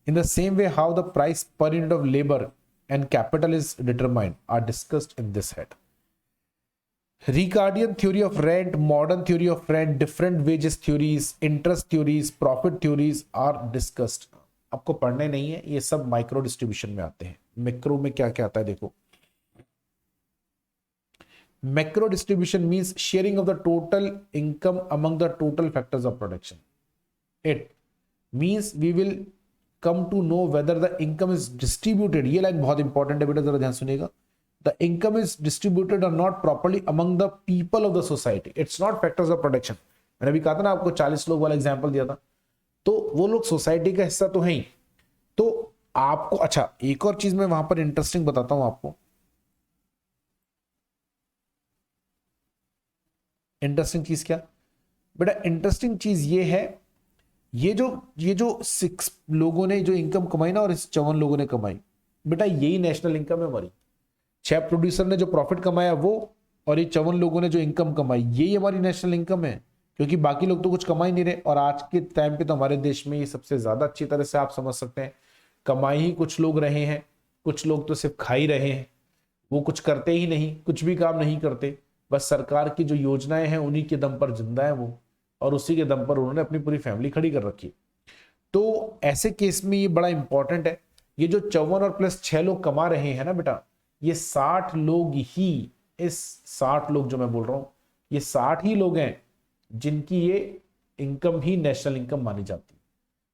In the same way, how the price per unit of labor and capital is determined are discussed in this head. Ricardian theory of rent, modern theory of rent, different wages theories, interest theories, profit theories are discussed. आपको पढ़ने नहीं है, ये सब micro distribution में आते हैं। Macro में क्या क्या आता है देखो, macro distribution means sharing of the total income among the total factors of production. It means we will come to know whether the income is distributed, ये लाइन बहुत इंपॉर्टेंट है बेटा, जरा ध्यान सुनिएगा, द इनकम इज डिस्ट्रीब्यूटेड और not properly among the people of the society. It's not factors of production. मैंने अभी कहा था ना आपको 40 लोग वाला एग्जांपल दिया था, तो वो लोग सोसाइटी का हिस्सा तो है ही। तो आपको, अच्छा एक और चीज मैं वहां पर इंटरेस्टिंग बताता हूं आपको, इंटरेस्टिंग चीज क्या बेटा, इंटरेस्टिंग चीज ये है, ये जो 6 लोगों ने जो इनकम कमाई ना और इस 54 लोगों ने कमाई, बेटा यही नेशनल इनकम है हमारी। 6 प्रोड्यूसर ने जो प्रॉफिट कमाया वो, और ये 54 लोगों ने जो इनकम कमाई, यही हमारी नेशनल इनकम है, क्योंकि बाकी लोग तो कुछ कमा ही नहीं रहे। और आज के टाइम पे तो हमारे देश में ये सबसे ज्यादा अच्छी तरह से आप समझ सकते हैं, कमाई ही कुछ लोग रहे हैं, कुछ लोग तो सिर्फ खा ही रहे हैं, वो कुछ करते ही नहीं, कुछ भी काम नहीं करते, बस सरकार की जो योजनाएं हैं उन्हीं के दम पर जिंदा है वो, और उसी के दम पर उन्होंने अपनी पूरी फैमिली खड़ी कर रखी। तो ऐसे केस में ये बड़ा इंपॉर्टेंट है, ये जो 54 और प्लस 6 लोग कमा रहे हैं ना बेटा, ये 60 लोग ही, इस 60 लोग जो मैं बोल रहा हूं, ये 60 ही लोग हैं जिनकी ये इनकम ही नेशनल इनकम मानी जाती है,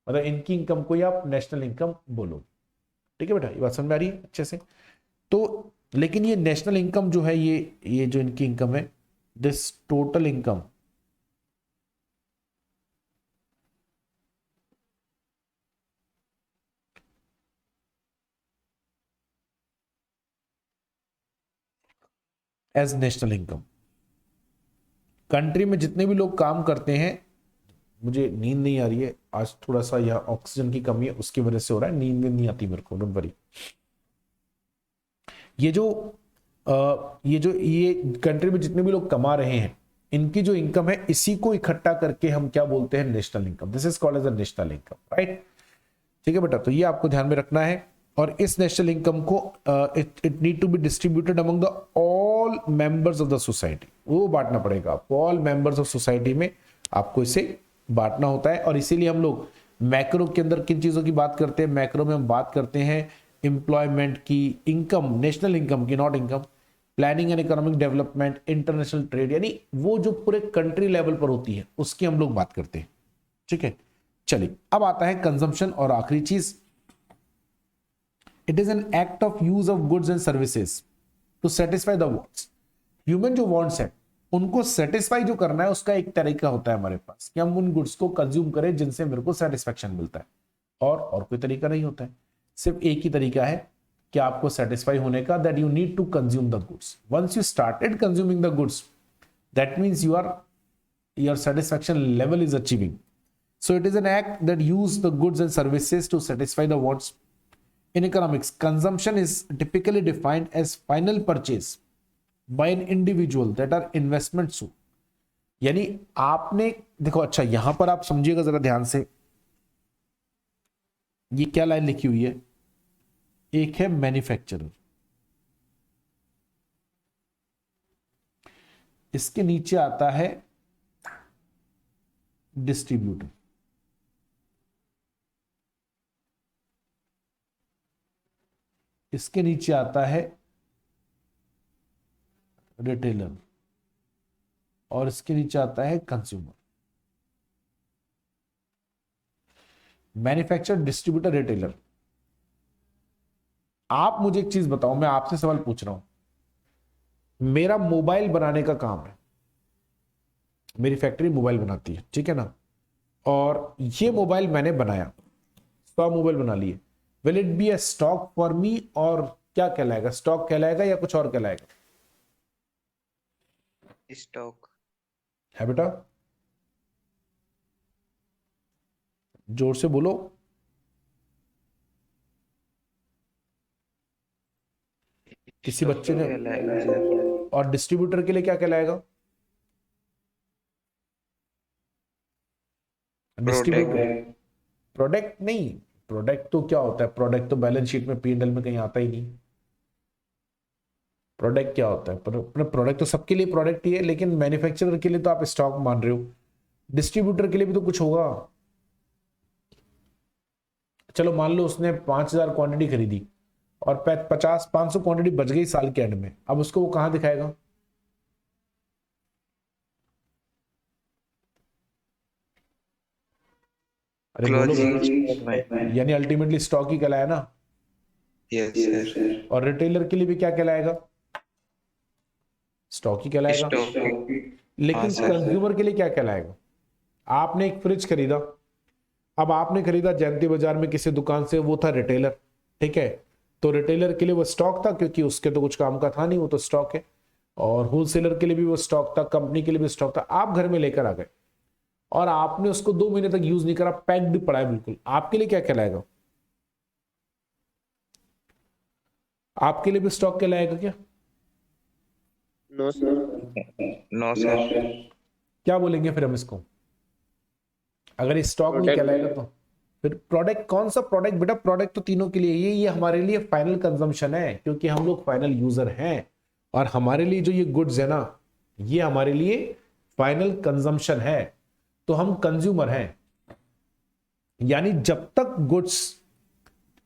मतलब इनकी इनकम को ही आप नेशनल इनकम बोलोगे। ठीक है बेटा, ये बात समझ में आ रही है अच्छे से। तो लेकिन ये नेशनल इनकम जो है, ये जो इनकी इनकम है, this total income as national income, country में जितने भी लोग काम करते हैं, मुझे नींद नहीं आ रही है आज, थोड़ा सा यह ऑक्सीजन की कमी है उसकी वजह से हो रहा है, नींद नहीं आती मेरे को, डोंट वरी। ये जो ये कंट्री में जितने भी लोग कमा रहे हैं, इनकी जो इनकम है, इसी को इकट्ठा करके हम क्या बोलते हैं, national income. This is called as a national income, right. ठीक है बेटा, तो ये आपको ध्यान में रखना है। और इस नेशनल इनकम को it need to be distributed among the all members of the society, वो बांटना पड़ेगा आपको। ऑल मेंबर्स ऑफ सोसाइटी में आपको इसे बांटना होता है। और इसीलिए हम लोग मैक्रो के अंदर किन चीजों की बात करते हैं, मैक्रो में हम बात करते हैं एम्प्लॉयमेंट की, इनकम, नेशनल इनकम की, not income, planning and economic development, international trade, यानी वो जो पूरे कंट्री लेवल पर होती है उसकी हम लोग बात करते हैं। ठीक है, चलिए अब आता है कंजम्पशन और आखिरी चीज, it is an act of use of goods and services to satisfy the wants. Human जो वांट्स है उनको सेटिस्फाई जो करना है, उसका एक तरीका होता है हमारे पास कि हम उन गुड्स को कंज्यूम करें जिनसे मेरे को सेटिस्फेक्शन मिलता है, और कोई तरीका नहीं होता है। सिर्फ एक ही तरीका है कि आपको सेटिस्फाई होने का, that you need to consume the goods. Once you started consuming the goods, that means your satisfaction level is achieving. So it is an act that use the goods and services to satisfy the wants. In economics, consumption is typically defined as final purchase by an individual that are investments. यानी आपने देखो, अच्छा यहां पर आप समझिएगा जरा ध्यान से, ये क्या लाइन लिखी हुई है, एक है मैन्युफैक्चरर, इसके नीचे आता है डिस्ट्रीब्यूटर, इसके नीचे आता है रिटेलर, और इसके नीचे आता है कंज्यूमर। Manufacturer, distributor, retailer. आप मुझे एक चीज बताओ, मैं आपसे सवाल पूछ रहा हूं, मेरा मोबाइल बनाने का काम है, मेरी फैक्ट्री मोबाइल बनाती है, ठीक है ना, और ये मोबाइल मैंने बनाया, 100 मोबाइल बना लिए, will it be a stock for me, और क्या कहलाएगा, स्टॉक कहलाएगा या कुछ और कहलाएगा? स्टॉक है बेटा, जोर से बोलो। किसी बच्चे ने, कहलाएगा सर। और डिस्ट्रीब्यूटर के लिए क्या कहलाएगा? डिस्ट्रीब्यूटर, प्रोडक्ट नहीं, प्रोडक्ट तो क्या होता है, प्रोडक्ट तो बैलेंस शीट में, P&L में कहीं आता ही नहीं। प्रोडक्ट क्या होता है, प्रोडक्ट तो सबके लिए प्रोडक्ट ही है, लेकिन मैन्युफैक्चरर के लिए तो आप स्टॉक मान रहे हो, डिस्ट्रीब्यूटर के लिए भी तो कुछ होगा। चलो मान लो उसने 5000 क्वांटिटी खरीदी और 500 क्वांटिटी बच गई साल के एंड में, अब उसको वो कहां दिखाएगा? अरे बोलो, यानी अल्टीमेटली स्टॉक ही कहलाया ना। Yes sir. और रिटेलर के लिए भी क्या कहलाएगा? स्टॉक ही कहलाएगा। लेकिन कंज्यूमर के लिए क्या कहलाएगा? आपने एक फ्रिज खरीदा, अब आपने खरीदा जयंती बाजार में किसी दुकान से, वो था रिटेलर, ठीक है, तो रिटेलर के लिए वो स्टॉक था, क्योंकि उसके तो कुछ काम का था नहीं, वो तो स्टॉक है। और होलसेलर के लिए भी वो स्टॉक था, कंपनी के लिए भी स्टॉक था। आप घर में लेकर आ गए और आपने उसको 2 महीने तक यूज नहीं करा, पैक्ड पड़ा है बिल्कुल, आपके लिए क्या कहलाएगा? आपके लिए भी स्टॉक कहलाएगा क्या? No sir. No sir. क्या बोलेंगे फिर हम इसको, अगर ये स्टॉक नहीं कहलाएगा तो? फिर प्रोडक्ट, कौन सा प्रोडक्ट बेटा? प्रोडक्ट तो तीनों के लिए, ये हमारे लिए फाइनल कंजम्पशन है, क्योंकि हम लोग फाइनल यूजर हैं, और हमारे लिए जो ये गुड्स है ना, ये हमारे लिए फाइनल कंजम्पशन है, तो हम कंज्यूमर हैं। यानी जब तक गुड्स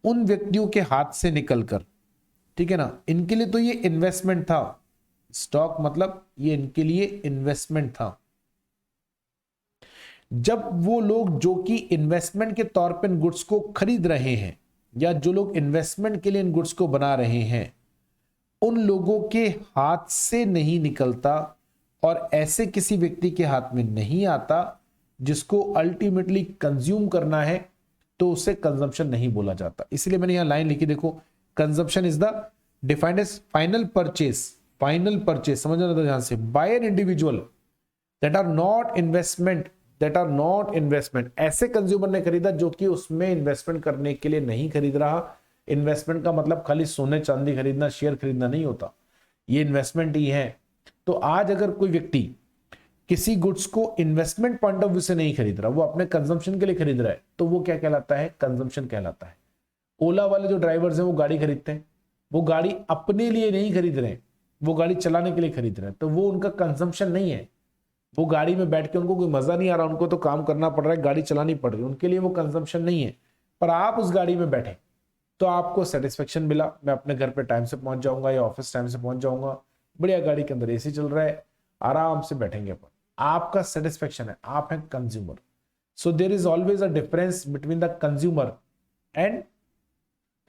उन व्यक्तियों के हाथ से निकलकर, ठीक है ना, इनके लिए तो ये इन्वेस्टमेंट था, स्टॉक मतलब ये इनके लिए इन्वेस्टमेंट था। जब वो लोग जो कि इन्वेस्टमेंट के तौर पर इन गुड्स को खरीद रहे हैं, या जो लोग इन्वेस्टमेंट के लिए इन गुड्स को बना रहे हैं, उन लोगों के हाथ से नहीं निकलता और ऐसे किसी व्यक्ति के हाथ में नहीं आता जिसको अल्टीमेटली कंज्यूम करना है, तो उसे कंजम्पशन नहीं बोला जाता। इसलिए मैंने यहां लाइन लिखी, देखो, consumption is the defined as final purchase, final purchase, समझना ध्यान से, by an individual that are not investment, that are not investment. ऐसे कंज्यूमर ने खरीदा जो कि उसमें इन्वेस्टमेंट करने के लिए नहीं खरीद रहा। इन्वेस्टमेंट का मतलब खाली सोने चांदी खरीदना, शेयर खरीदना नहीं होता। ये इन्वेस्टमेंट ही है। तो आज अगर कोई व्यक्ति किसी गुड्स को इन्वेस्टमेंट पॉइंट ऑफ व्यू से नहीं खरीद रहा, वो अपने कंजम्पशन के लिए खरीद रहा है, तो वो क्या कहलाता है? कंजम्पशन कहलाता है। ओला वाले जो ड्राइवर्स हैं वो गाड़ी खरीदते हैं, वो गाड़ी अपने लिए नहीं खरीद रहे हैं, वो गाड़ी चलाने के लिए खरीद रहे हैं, तो वो उनका कंजम्पशन नहीं है। वो गाड़ी में बैठ के उनको कोई मजा नहीं आ रहा, उनको तो काम करना पड़ रहा है, गाड़ी चलानी पड़ रही है, उनके लिए वो कंजम्पशन नहीं है। पर आप उस गाड़ी में बैठे तो आपको सेटिस्फेक्शन मिला, मैं अपने घर पे टाइम से पहुंच जाऊंगा या ऑफिस टाइम से पहुंच जाऊंगा, बढ़िया गाड़ी के अंदर एसी चल रहा है, आराम से बैठेंगे अपन, आपका सेटिस्फेक्शन है, आप हैं consumer. So there is always a difference between the consumer and.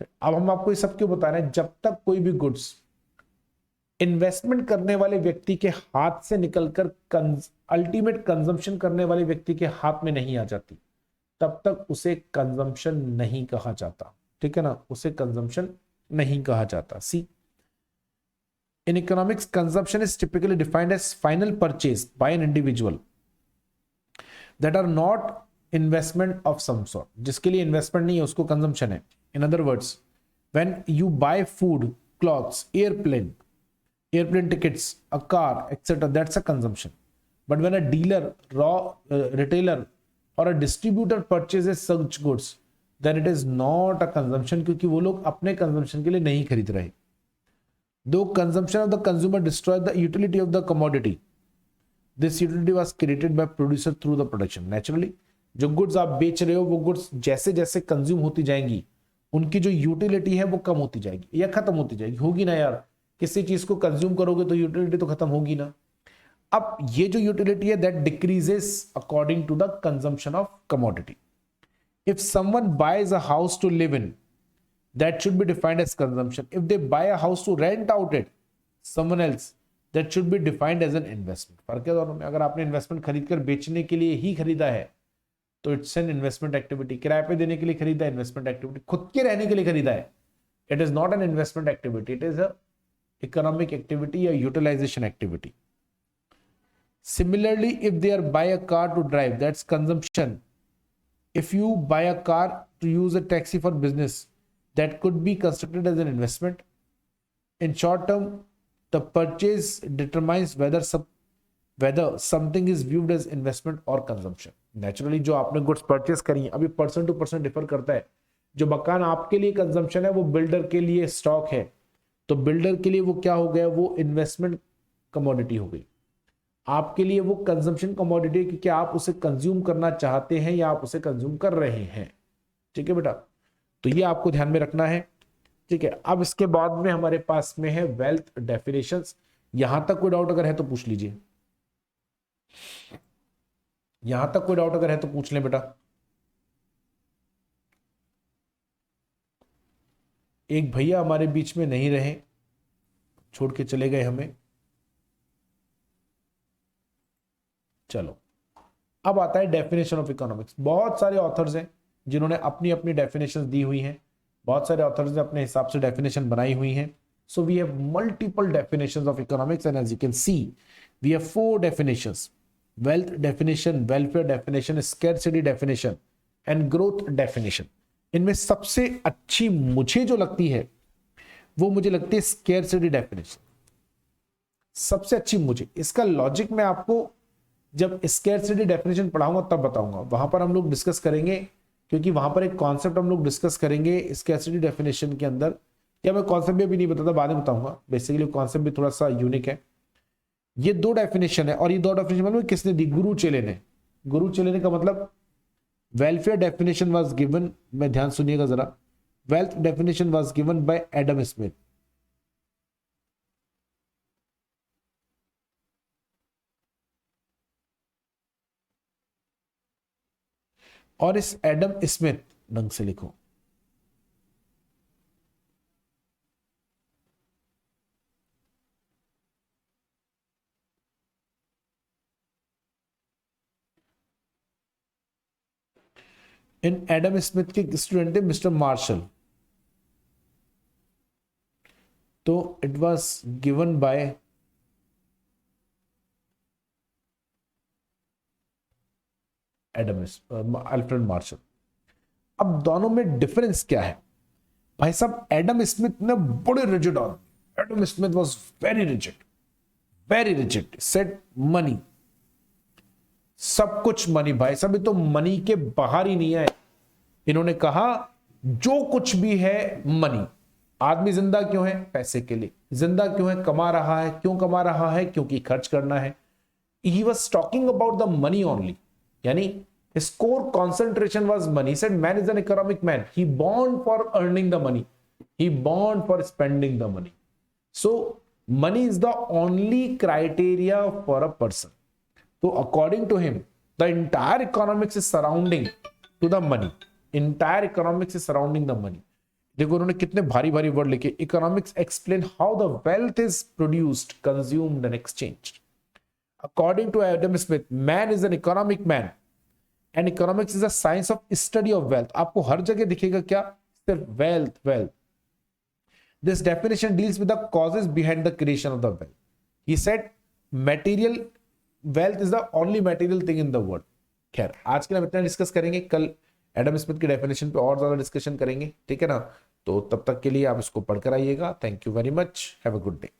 अब हम आपको ये सब क्यों बता रहे हैं? जब तक कोई भी गुड्स इन्वेस्टमेंट करने वाले व्यक्ति के हाथ से निकलकर अल्टीमेट कंजम्पशन करने वाले व्यक्ति के हाथ में नहीं आ जाती, तब तक उसे कंजम्पशन नहीं कहा जाता। ठीक है ना, उसे कंजम्पशन नहीं कहा जाता। See, in economics consumption is typically defined as final purchase by an individual that are not investment of some sort. जिसके लिए इन्वेस्टमेंट नहीं है उसको कंजम्पशन है। In other words, when you buy food, clothes, airplane tickets, a car, etc., that's a consumption. But when a dealer, retailer, or a distributor purchases such goods, then it is not a consumption, क्योंकि वो लोग अपने consumption के लिए नहीं खरीद रहे। Though consumption of the consumer destroys the utility of the commodity, this utility was created by producer through the production. Naturally, जो goods आप बेच रहे हो वो goods जैसे जैसे consume होती जाएंगी, उनकी जो यूटिलिटी है वो कम होती जाएगी या खत्म होती जाएगी। होगी ना यार, किसी चीज को कंज्यूम करोगे तो यूटिलिटी तो खत्म होगी ना। अब ये जो यूटिलिटी है that decreases according to the consumption of commodity. If someone buys a house to live in, that should be defined as consumption. If they buy a house to rent out it someone else, that should be defined as an investment. फर्क है दोनों में। अगर आपने investment खरीद कर बेचने के लिए ही खरीदा है तो इट्स एन इन्वेस्टमेंट एक्टिविटी। किराए पे देने के लिए खरीदा है, इन्वेस्टमेंट एक्टिविटी। खुद के रहने के लिए खरीदा है, it is not an investment activity, it is a economic activity or utilization activity. Similarly, if they are buy a car to drive, that's consumption. If you buy a car to use a taxi for business, that could be constructed as an investment. In short term, the purchase determines whether something is viewed as investment or consumption. Naturally, जो आपने goods purchase करी है, अभी person to person differ करता है। जो मकान आपके लिए कंजम्पशन है वो बिल्डर के लिए स्टॉक है, तो बिल्डर के लिए वो क्या हो गया? वो इन्वेस्टमेंट कमोडिटी हो गई। आपके लिए वो कंजम्पशन कमोडिटी, क्योंकि आप उसे कंज्यूम करना चाहते हैं या आप उसे कंज्यूम कर रहे हैं। ठीक है बेटा, तो ये आपको ध्यान में रखना है। ठीक है, अब इसके बाद में हमारे पास में है वेल्थ डेफिनेशंस। यहां तक कोई डाउट अगर है तो पूछ लीजिए, यहां तक कोई डाउट अगर है तो पूछ लें बेटा। एक भैया हमारे बीच में नहीं रहे, छोड़ के चले गए हमें। चलो, अब आता है डेफिनेशन ऑफ इकोनॉमिक्स। बहुत सारे ऑथर्स हैं जिन्होंने अपनी अपनी डेफिनेशन दी हुई हैं, बहुत सारे ऑथर्स ने अपने हिसाब से डेफिनेशन बनाई हुई हैं। So we have multiple definitions of economics and as you can see we have 4 definitions: wealth definition, welfare definition, scarcity definition and growth definition. इनमें सबसे अच्छी मुझे जो लगती है वो मुझे लगती है स्कैरसिटी डेफिनेशन, सबसे अच्छी मुझे। इसका लॉजिक मैं आपको जब स्कैरसिटी डेफिनेशन पढ़ाऊंगा तब बताऊंगा, वहां पर हम लोग डिस्कस करेंगे, क्योंकि वहां पर एक कॉन्सेप्ट हम लोग डिस्कस करेंगे स्कैरसिटी डेफिनेशन के अंदर। या मैं कॉन्सेप्ट भी अभी नहीं बताता, बाद में बताऊंगा। बेसिकली कॉन्सेप्ट भी थोड़ा सा यूनिक है। ये 2 डेफिनेशन है, और ये 2 डेफिनेशन मतलब किसने दी? गुरु चेले ने। गुरु चेले ने का मतलब वेलफेयर डेफिनेशन वाज गिवन, मैं ध्यान सुनिएगा जरा, wealth definition was given by Adam Smith. और इस एडम स्मिथ, ढंग से लिखो, इन एडम स्मिथ के स्टूडेंट थे मिस्टर मार्शल। तो it was given by Alfred Marshall. अब दोनों में डिफरेंस क्या है भाई साहब? एडम स्मिथ ने बड़े रिजिड आदमी, Adam Smith was very rigid, said money, सब कुछ मनी। भाई साहब ये तो मनी के बाहर ही नहीं है। इन्होंने कहा जो कुछ भी है मनी। आदमी जिंदा क्यों है? पैसे के लिए। जिंदा क्यों है? कमा रहा है। क्यों कमा रहा है? क्योंकि खर्च करना है। He was talking about the money only. यानी his core concentration was money. He said man is an economic man. He born for earning the money. He born for spending the money. So money is the only criteria for a person. So according to him, the entire economics is surrounding to the money. Entire economics is surrounding the money. देखो उन्होंने कितने भारी भारी word लिखे। Economics explain how the wealth is produced, consumed and exchanged. According to Adam Smith, man is an economic man and economics is a science of study of wealth. आपको हर जगह दिखेगा क्या? सिर्फ wealth. This definition deals with the causes behind the creation of the wealth. He said material wealth is the only material thing in the world. खैर आज के लिए हम इतना डिस्कस करेंगे, कल एडम स्मिथ की डेफिनेशन पे और ज्यादा डिस्कशन करेंगे, ठीक है ना? तो तब तक के लिए आप इसको पढ़कर आइएगा। Thank you very much, have a good day.